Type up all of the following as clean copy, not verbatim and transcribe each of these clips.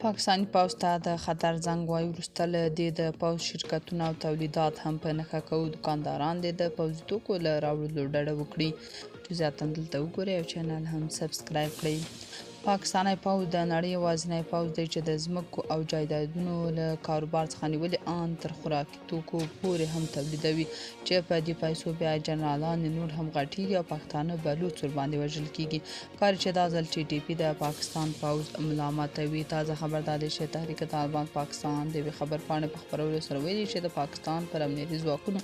پاکستاني پوځ ته د خطر زنګ وایي. وروسته له دې د پوځ شرکتونه او تولیدات هم په نښه کوو. دکانداران دې د پوځي توکو له راوړلو ډډه وکړي. جزئیات هم دلته وګورئ او چینل هم سبسکرایب کړئ. پاکستاني پوځ د نړۍ یوازینی پوځ دی چې د ځمکو او جایدادونو له کاروبار څخه نیولې ان تر خوراکي توکو پورې هم تولیدوي، چې په دې پیسو بیا جنرالان نور هم غټېږي او پښتانه بلوڅ ورباندې وژل کېږي. ښکاري چې دا ځل ټي ټي پي د پاکستان پوځ ملامتوي. تازه خبر دا دی چې تحریک طالبان پاکستان د یوې خبرپاڼې په خپرولو سره ویلي چې د پاکستان پر امنیتي ځواکونو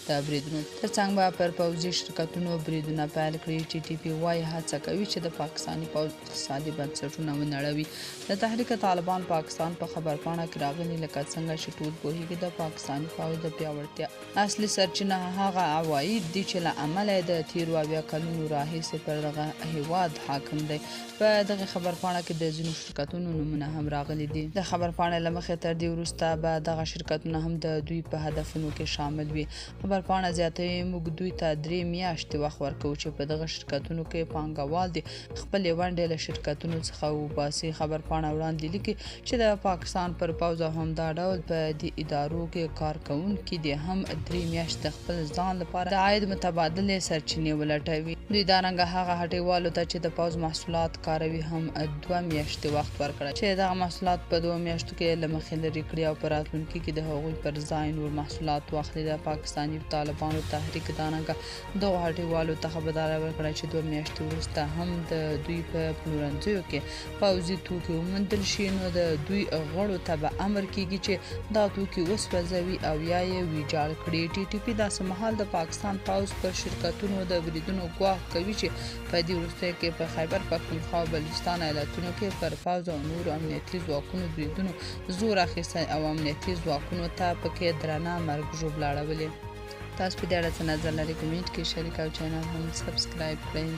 د بریدونو ترڅنګ به پر پوځي شرکتونو بریدونه پیل کړي. ټي ټي پي وایي هڅه کوي چې د پاکستاني پوځ اقتصادي بنسټونه ونړوي. د تحریک طالبان پاکستان په خبرپاڼه کې راغلي لکه څنګه چې ټول پوهیږي د پاکستاني پوځ د پیاوړتیا اصلي سرچینه هغه عواید دي چې له امله د تیرو 80 کلونو راهیسې پر دغه هیواد حاکم دی. په دغه خبرپاڼه کې د ځینو شرکتونو نومونه هم راغلي دي. د خبرپاڼې له مخې تر دې وروسته به دغه شرکتونه هم د دوی په هدفونو کې شامل وي. خبرپاڼه زیاتوي موږ دوی ته 3 میاشتې وخت ورکوو چې په دغه شرکتونو کې پانګوال دي خپلې ونډې له شرکتونو څخه وباسي. خبرپاڼه وړاندې لیکي چې د پاکستان پر پوځ او همدا ډول په دې ادارو کې کارکوونکي دي هم 3 میاشتې د خپل ځان لپاره د عاید متبادلې سرچینې ولټوي. دوی دارنګه هغه هټیوالو ته چې د پوځ محصولات کاروي هم 2 میاشتې وخت ورکړی چې دغه محصولات په 2 میاشتو کې له مخې لرې کړي او په راتلونکي کې د هغوی پر ځای نور محصولات واخلي. د پاکستاني طالبانو تحریک دارنګه دغو هټیوالو ته خبرداری ورکړی چې 2 میاشتې وروسته هم د دوی په پلورنځیو کې پوځي توکي وموندل شي نو د دوی غړو ته به امر کیږي چې دا توکي وسوځوي او یا یې ویجاړ کړي. ټي ټي پي داسې مهال د پاکستان پوځ پر شرکتونو د بریدونو ګواښ کوي چې په دې وروستیو کې په خیبر پښتونخوا او بلوچستان ایالتونو کې پر پوځ او نورو امنیتي ځواکونو بریدونو زور اخیستی او امنیتي ځواکونو ته پکې درنه مرګ ژوبله اړولې. تاسو په دې اړه څه نظر لرئ؟ کمنټ کې شریک او چینل هم سبسکرایب کړئ.